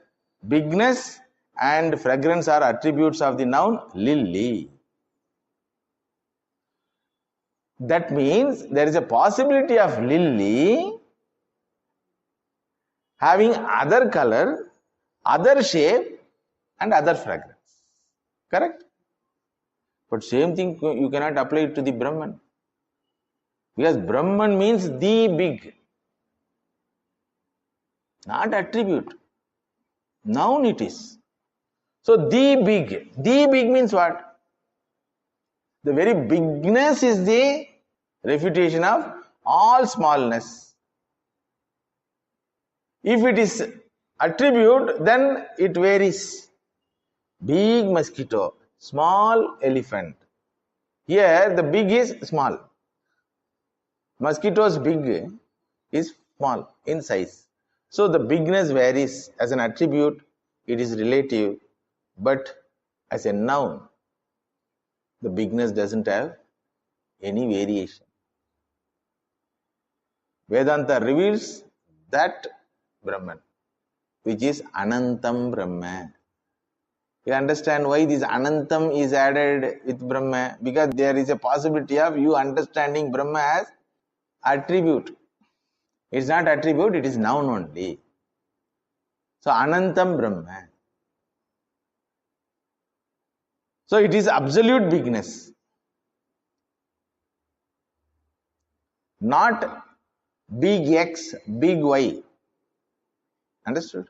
bigness and fragrance are attributes of the noun lily. That means there is a possibility of lily having other color, other shape and other fragrance. Correct? But same thing you cannot apply it to the Brahman. Because Brahman means the big. Not attribute. Noun it is. So the big. The big means what? The very bigness is the refutation of all smallness. If it is attribute, then it varies. Big mosquito, small elephant. Here the big is small. Mosquito's big is small in size. So the bigness varies. As an attribute, it is relative, but as a noun, The bigness doesn't have any variation. Vedanta reveals that Brahman, which is Anantam Brahma. You understand why this Anantam is added with Brahma? Because there is a possibility of you understanding Brahma as attribute. It's not attribute, it is noun only. So Anantam Brahma. So it is absolute bigness. Not big X, big Y. Understood?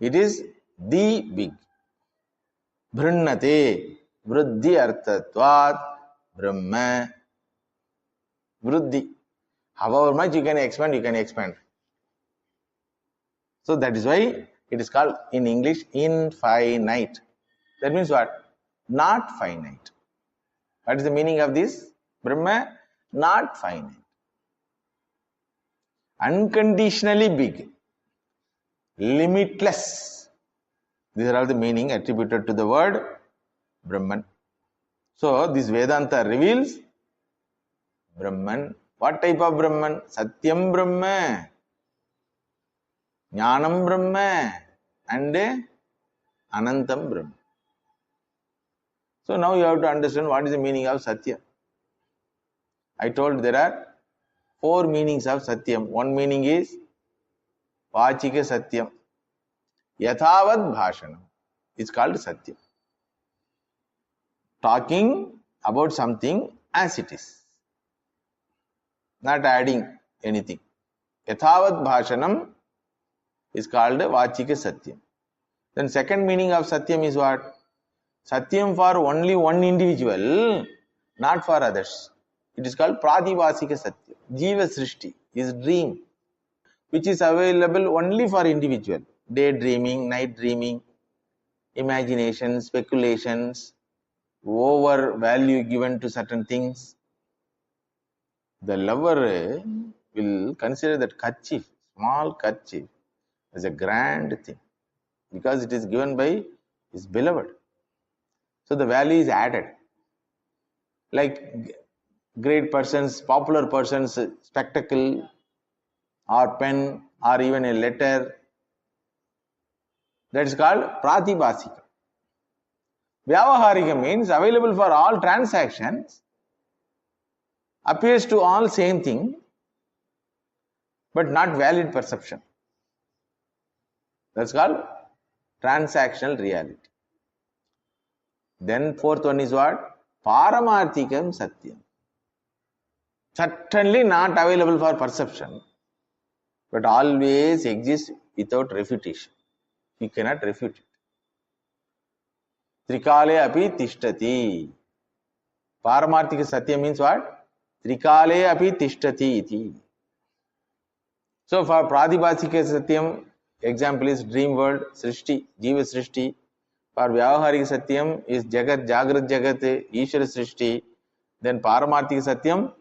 It is the big. Bhrannate, Vriddhi Arthatvat, Brahma, Vriddhi. However much you can expand, you can expand. So that is why it is called in English infinite. That means what? Not finite. What is the meaning of this? Brahma, not finite. Unconditionally big. Limitless. These are all the meaning attributed to the word Brahman. So this Vedanta reveals Brahman. What type of Brahman? Satyam Brahma, Jnanam Brahma, and Anantam Brahma. So now you have to understand what is the meaning of Satya. I told there are 4 meanings of Satyam. One meaning is Vachika Satyam. Yathavad Bhashanam. It's called Satyam. Talking about something as it is. Not adding anything. Yathavad Bhashanam is called Vachika Satyam. Then second meaning of Satyam is what? Satyam for only one individual, not for others. It is called Pradivasika Satyam. Jiva Srishti is dream, which is available only for individual. Daydreaming, night dreaming, imagination, speculations, over value given to certain things. The lover will consider that kerchief, small kerchief, as a grand thing because it is given by his beloved. So the value is added. Like great persons, popular persons, spectacle or pen or even a letter. That is called Pratibhasika. Vyavaharika means available for all transactions, appears to all same thing, but not valid perception. That's called transactional reality. Then fourth one is what? Paramarthikam Satyam. Certainly not available for perception, but always exists without refutation. You cannot refute it. Trikale api tishtati. Paramarthika Satyam means what? Trikale api tishtati iti. So for Pradibhasika Satyam, example is dream world, Srishti, Jiva Srishti. For Vyavaharika Satyam is Jagat, Jagrat Jagat, Ishvara Srishti. Then Paramarthika Satyam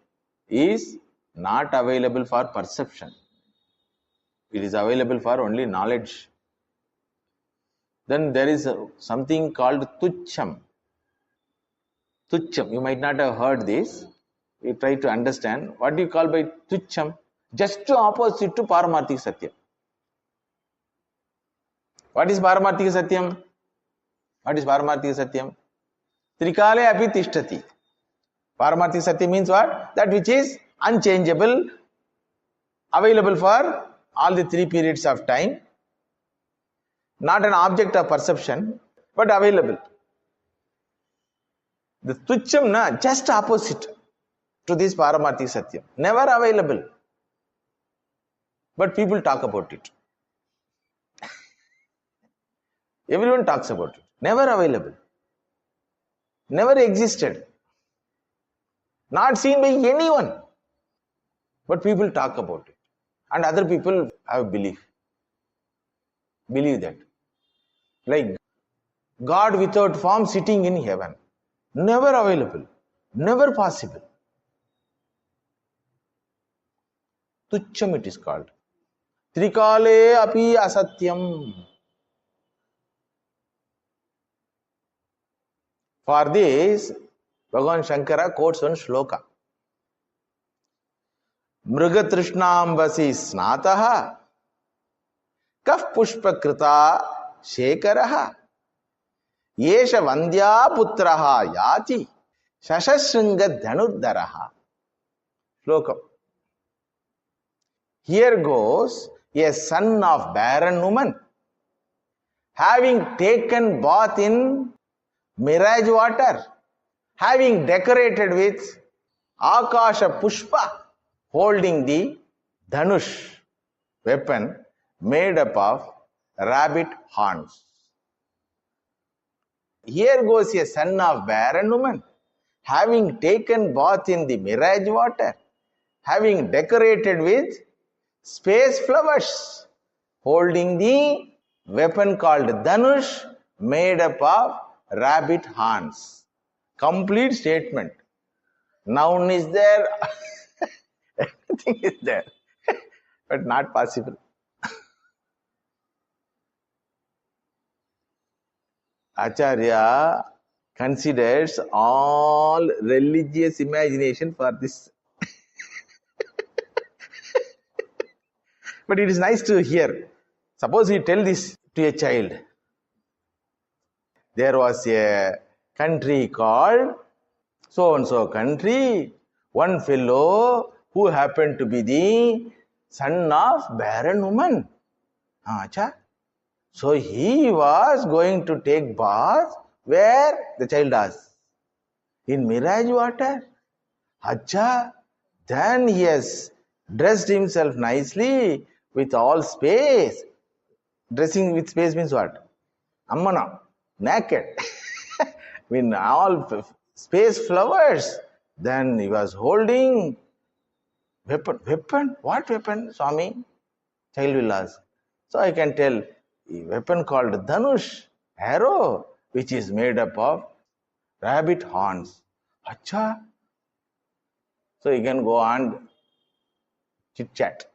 is not available for perception. It is available for only knowledge. Then there is something called Tucham. Tucham, you might not have heard this. You try to understand. What do you call by Tucham? Just opposite to Paramarthika Satyam. What is Paramarthika Satyam? What is Paramarthika Satyam? Trikale api tishtati. Paramarthika Satyam means what? That which is unchangeable, available for all the 3 periods of time, not an object of perception, but available. The Tucham, just opposite to this Paramarthika Satyam. Never available. But people talk about it. Everyone talks about it. Never available. Never existed. Not seen by anyone. But people talk about it. And other people have belief. Believe that. Like God without form sitting in heaven. Never available. Never possible. Tucham it is called. Trikale api asatyam. For this, Bhagavan Shankara quotes one shloka. Mrugatrishnambasi snataha kaf pushpa krita shekaraha yesha vandya putraha yati shashasringa dhanurdaraha. Shloka. Here goes a son of barren woman, having taken bath in mirage water, having decorated with Akasha Pushpa, holding the Dhanush weapon made up of rabbit horns. Here goes a son of barren woman, having taken bath in the mirage water, having decorated with space flowers, holding the weapon called Dhanush made up of rabbit horns. Complete statement. Noun is there, everything is there, but not possible. Acharya considers all religious imagination for this. But it is nice to hear. Suppose you tell this to a child. There was a country called so-and-so country. One fellow who happened to be the son of barren woman. Acha. So he was going to take bath where? The child asks. In mirage water. Acha. Then he has dressed himself nicely with all space. Dressing with space means what? Ammana. Naked. With all space flowers. Then he was holding weapon. Weapon? What weapon, Swami? Child will ask. So I can tell a weapon called Dhanush, arrow, which is made up of rabbit horns. Acha. So you can go on chit chat,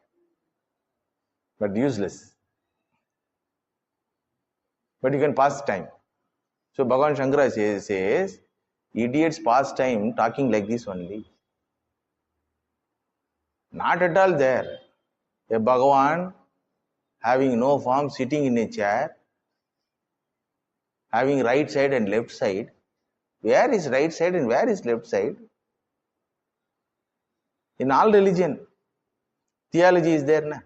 but useless. But you can pass time. So Bhagavan Shankara says, idiots pass time talking like this only. Not at all there. A Bhagavan having no form, sitting in a chair, having right side and left side. Where is right side and where is left side? In all religion, theology is there, na?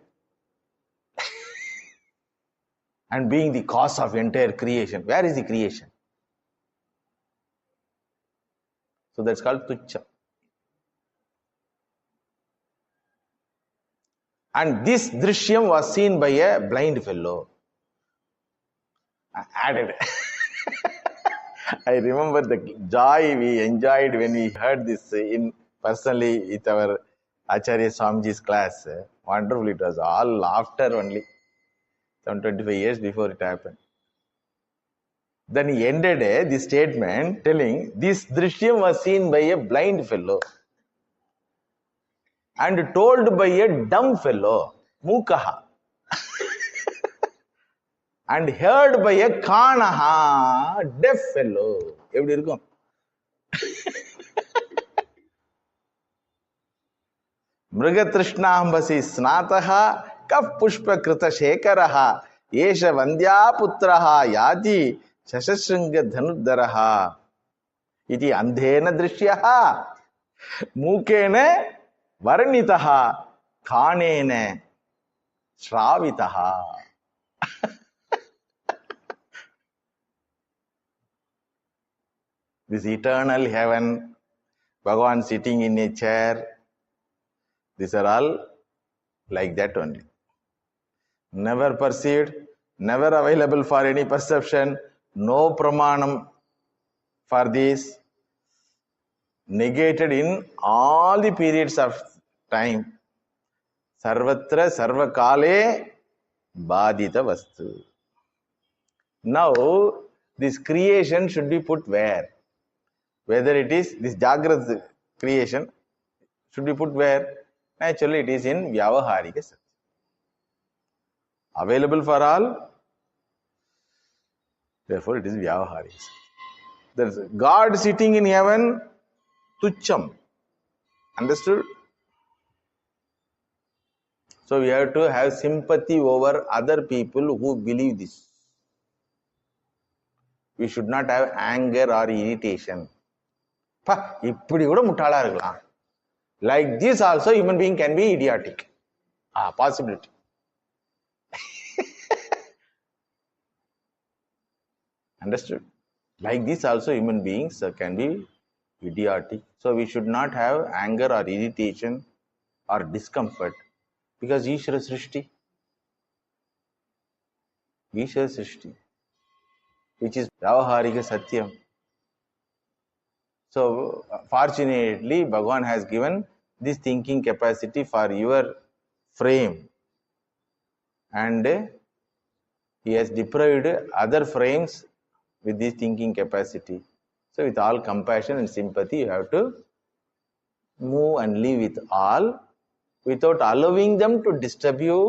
And being the cause of entire creation. Where is the creation? So that's called tuchcha. And this drishyam was seen by a blind fellow. I added. I remember the joy we enjoyed when we heard this in personally with our Acharya Swamiji's class. Wonderful, it was all laughter only. Some 25 years before it happened. Then he ended this statement telling, this drishyam was seen by a blind fellow and told by a dumb fellow, mukaha, and heard by a kanaha, deaf fellow. Eppadi irukum? Mrugatrishnambasi snataha kaf pushpa krita shekaraha yesha vandya putraha yati shashasringa dhanurdaraha iti andhena drishyaha mukena varnitaha khanena shravitaha. This eternal heaven, Bhagavan sitting in a chair, these are all like that only. Never perceived, never available for any perception, no pramanam for this, negated in all the periods of time. Sarvatra sarvakale badita vastu. Now, this creation should be put where? Whether it is this Jagrat creation should be put where? Naturally, it is in Vyavaharika Satya. Available for all, therefore it is Vyavaharika Satya. There's God sitting in heaven, tucham. Understood? So we have to have sympathy over other people who believe this. We should not have anger or irritation. இப்படி கூட முட்டாளா இருக்கலாம். Like this also human being can be idiotic. Possibility. Understood? Like this also human beings can be idiotic. So we should not have anger or irritation or discomfort because Ishvara Srishti. Ishvara Srishti, which is Vyavaharika Satyam. So fortunately, Bhagavan has given this thinking capacity for your frame, and he has deprived other frames with this thinking capacity. So with all compassion and sympathy, you have to move and live with all without allowing them to disturb you,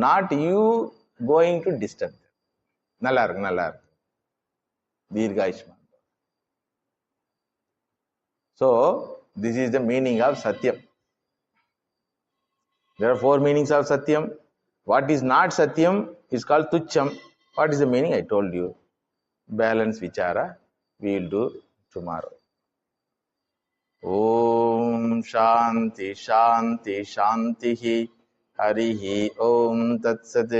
not you going to disturb them. Nalla irukku. Dirghayushman. So this is the meaning of Satyam. There are 4 meanings of Satyam. What is not Satyam is called Tucham. What is the meaning? I told you. Balance Vichara we will do tomorrow. Om Shanti Shanti Shanti Harihi Om Tat Sat.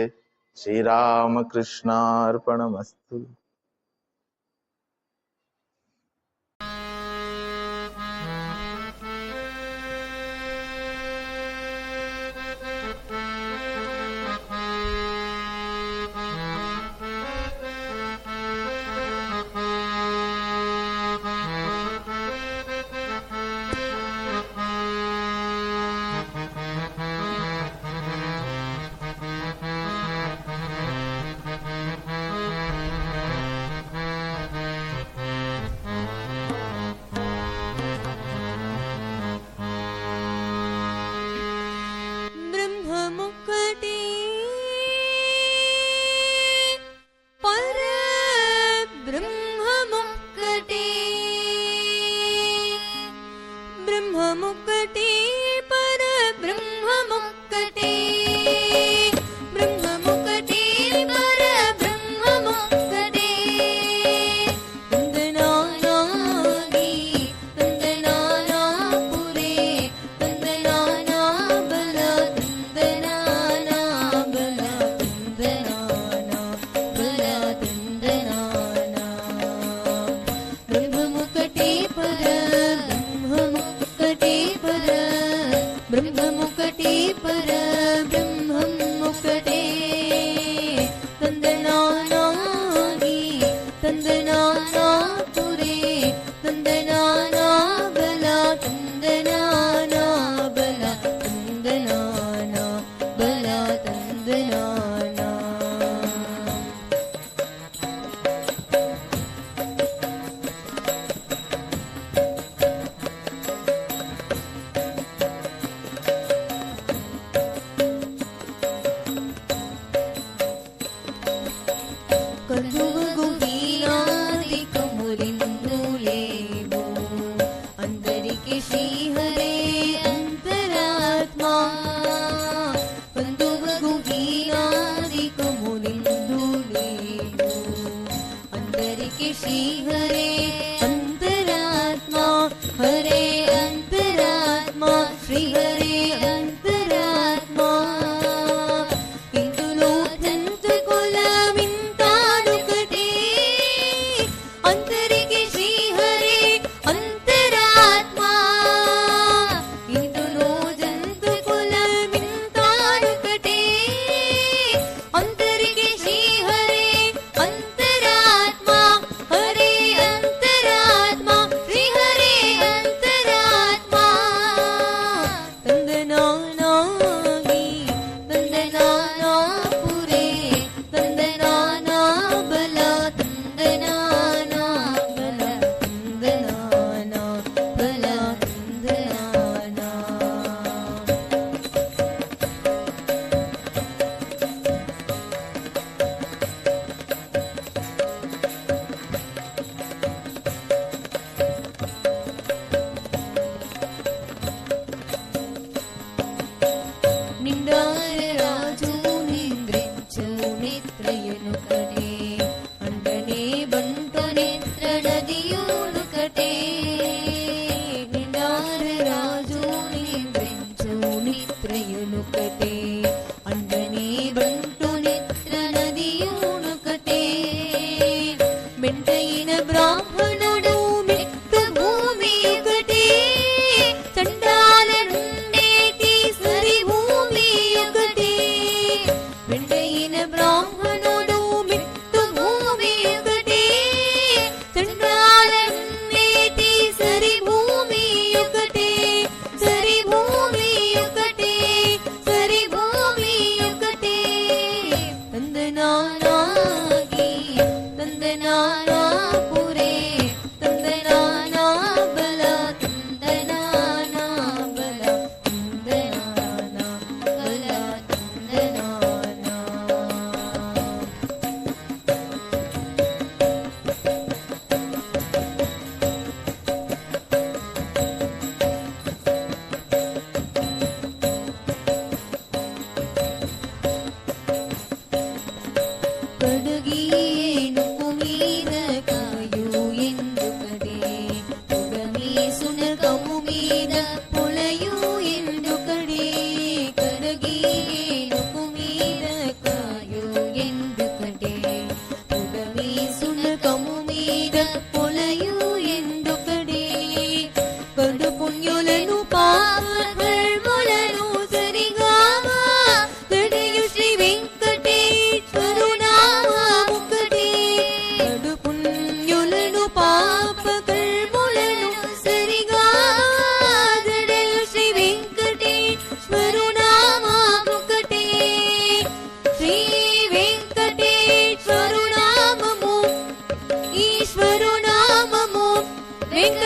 Shri Ramakrishna Arpanamastu.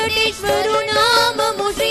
Venkateswaru నామము శ్రీ